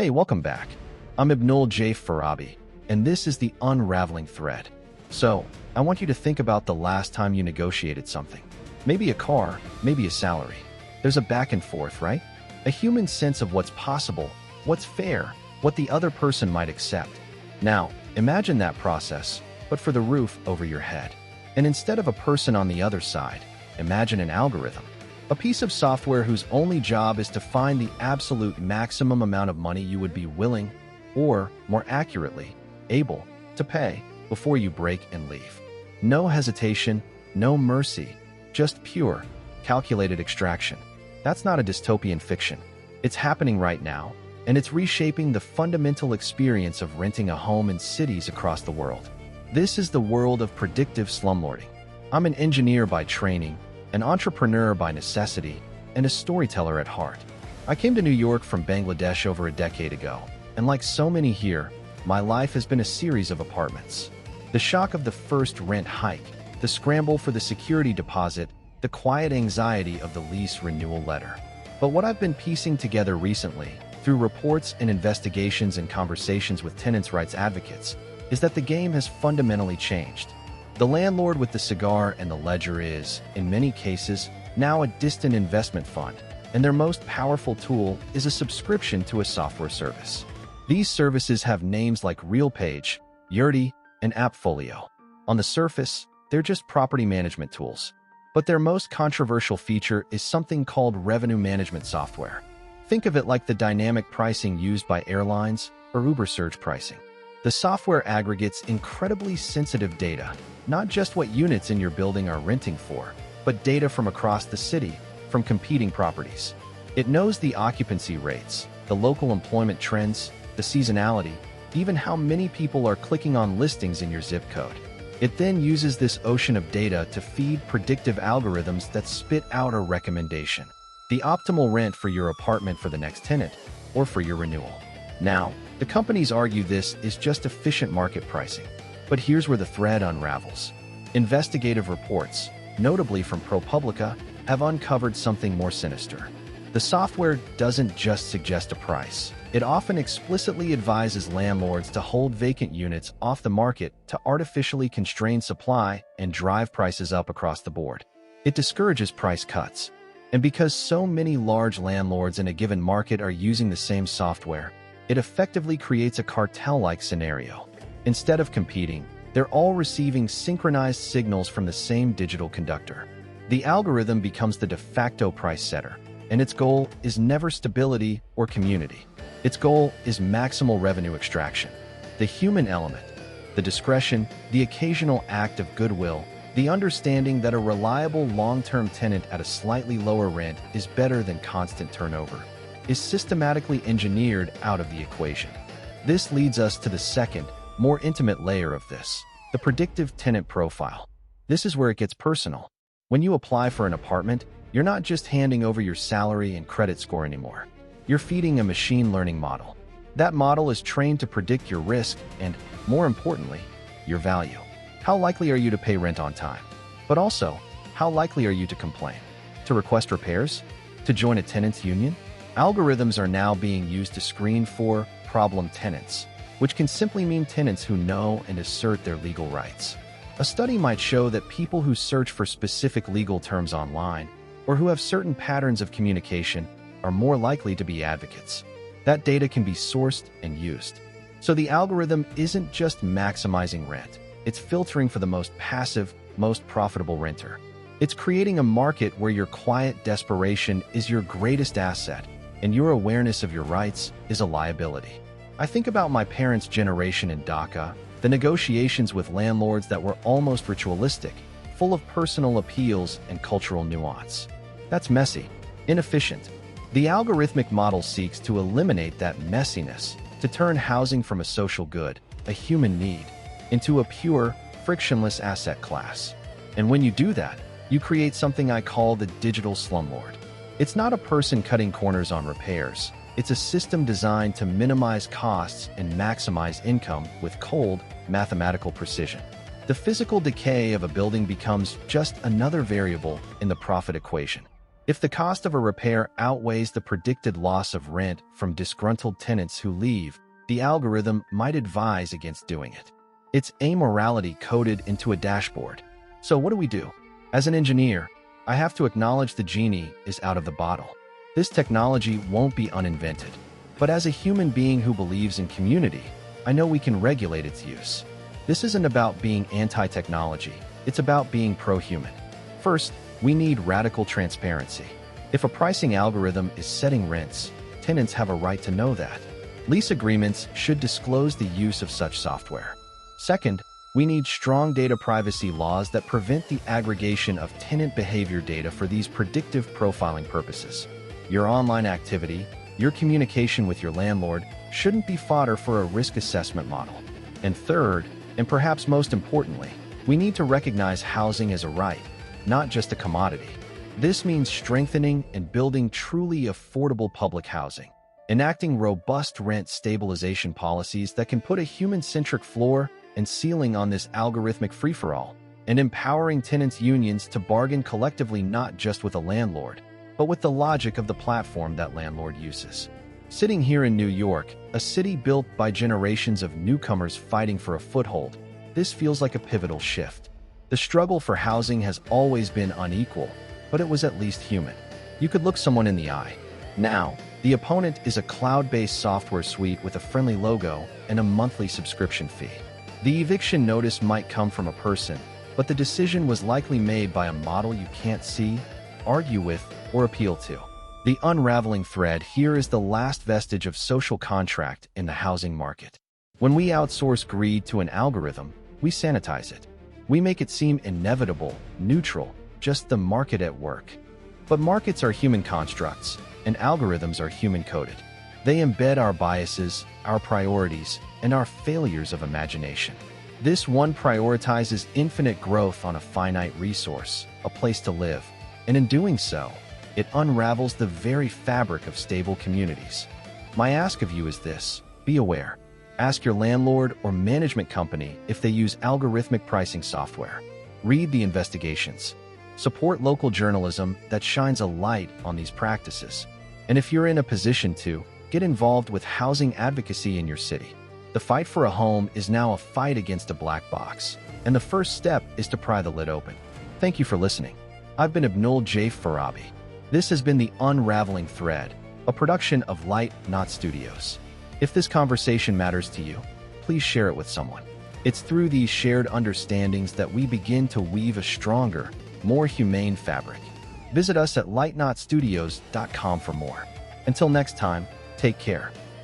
Hey, welcome back. I'm Ibnul Jaif Farabi, and this is the Unraveling thread. So, I want you to think about the last time you negotiated something. Maybe a car, maybe a salary. There's a back and forth, right? A human sense of what's possible, what's fair, what the other person might accept. Now, imagine that process, but for the roof over your head. And instead of a person on the other side, imagine an algorithm. A piece of software whose only job is to find the absolute maximum amount of money you would be willing, or, more accurately, able, to pay before you break and leave. No hesitation, no mercy, just pure, calculated extraction. That's not a dystopian fiction. It's happening right now, and it's reshaping the fundamental experience of renting a home in cities across the world. This is the world of predictive slumlording. I'm an engineer by training, an entrepreneur by necessity, and a storyteller at heart. I came to New York from Bangladesh over a decade ago, and like so many here, my life has been a series of apartments. The shock of the first rent hike, the scramble for the security deposit, the quiet anxiety of the lease renewal letter. But what I've been piecing together recently, through reports and investigations and conversations with tenants' rights advocates, is that the game has fundamentally changed. The landlord with the cigar and the ledger is, in many cases, now a distant investment fund, and their most powerful tool is a subscription to a software service. These services have names like RealPage, Yurdi, and AppFolio. On the surface, they're just property management tools. But their most controversial feature is something called revenue management software. Think of it like the dynamic pricing used by airlines or Uber surge pricing. The software aggregates incredibly sensitive data, not just what units in your building are renting for, but data from across the city, from competing properties. It knows the occupancy rates, the local employment trends, the seasonality, even how many people are clicking on listings in your zip code. It then uses this ocean of data to feed predictive algorithms that spit out a recommendation, the optimal rent for your apartment for the next tenant, or for your renewal. Now, the companies argue this is just efficient market pricing. But here's where the thread unravels. Investigative reports, notably from ProPublica, have uncovered something more sinister. The software doesn't just suggest a price. It often explicitly advises landlords to hold vacant units off the market to artificially constrain supply and drive prices up across the board. It discourages price cuts. And because so many large landlords in a given market are using the same software, it effectively creates a cartel-like scenario. Instead of competing, they're all receiving synchronized signals from the same digital conductor. The algorithm becomes the de facto price setter, and its goal is never stability or community. Its goal is maximal revenue extraction. The human element, the discretion, the occasional act of goodwill, the understanding that a reliable long-term tenant at a slightly lower rent is better than constant turnover, is systematically engineered out of the equation. This leads us to the second, more intimate layer of this, the predictive tenant profile. This is where it gets personal. When you apply for an apartment, you're not just handing over your salary and credit score anymore. You're feeding a machine learning model. That model is trained to predict your risk and, more importantly, your value. How likely are you to pay rent on time? But also, how likely are you to complain? To request repairs? To join a tenants union? Algorithms are now being used to screen for problem tenants, which can simply mean tenants who know and assert their legal rights. A study might show that people who search for specific legal terms online, or who have certain patterns of communication, are more likely to be advocates. That data can be sourced and used. So the algorithm isn't just maximizing rent, it's filtering for the most passive, most profitable renter. It's creating a market where your quiet desperation is your greatest asset, and your awareness of your rights is a liability. I think about my parents' generation in Dhaka, the negotiations with landlords that were almost ritualistic, full of personal appeals and cultural nuance. That's messy, inefficient. The algorithmic model seeks to eliminate that messiness, to turn housing from a social good, a human need, into a pure, frictionless asset class. And when you do that, you create something I call the digital slumlord. It's not a person cutting corners on repairs. It's a system designed to minimize costs and maximize income with cold, mathematical precision. The physical decay of a building becomes just another variable in the profit equation. If the cost of a repair outweighs the predicted loss of rent from disgruntled tenants who leave, the algorithm might advise against doing it. It's amorality coded into a dashboard. So what do we do? As an engineer, I have to acknowledge the genie is out of the bottle. This technology won't be uninvented. But as a human being who believes in community, I know we can regulate its use. This isn't about being anti-technology. It's about being pro-human. First, we need radical transparency. If a pricing algorithm is setting rents, tenants have a right to know that. Lease agreements should disclose the use of such software. Second, we need strong data privacy laws that prevent the aggregation of tenant behavior data for these predictive profiling purposes. Your online activity, your communication with your landlord shouldn't be fodder for a risk assessment model. And third, and perhaps most importantly, we need to recognize housing as a right, not just a commodity. This means strengthening and building truly affordable public housing, enacting robust rent stabilization policies that can put a human-centric floor and ceiling on this algorithmic free-for-all, and empowering tenants' unions to bargain collectively not just with a landlord, but with the logic of the platform that landlord uses. Sitting here in New York, a city built by generations of newcomers fighting for a foothold, this feels like a pivotal shift. The struggle for housing has always been unequal, but it was at least human. You could look someone in the eye. Now, the opponent is a cloud-based software suite with a friendly logo and a monthly subscription fee. The eviction notice might come from a person, but the decision was likely made by a model you can't see, argue with, or appeal to. The unraveling thread here is the last vestige of social contract in the housing market. When we outsource greed to an algorithm, we sanitize it. We make it seem inevitable, neutral, just the market at work. But markets are human constructs, and algorithms are human-coded. They embed our biases, our priorities, and our failures of imagination. This one prioritizes infinite growth on a finite resource, a place to live, and in doing so, it unravels the very fabric of stable communities. My ask of you is this: be aware. Ask your landlord or management company if they use algorithmic pricing software. Read the investigations. Support local journalism that shines a light on these practices. And if you're in a position to, get involved with housing advocacy in your city. The fight for a home is now a fight against a black box, and the first step is to pry the lid open. Thank you for listening. I've been Ibnul Jaif Farabi. This has been The Unraveling Thread, a production of Light Not Studios. If this conversation matters to you, please share it with someone. It's through these shared understandings that we begin to weave a stronger, more humane fabric. Visit us at lightnotstudios.com for more. Until next time, take care.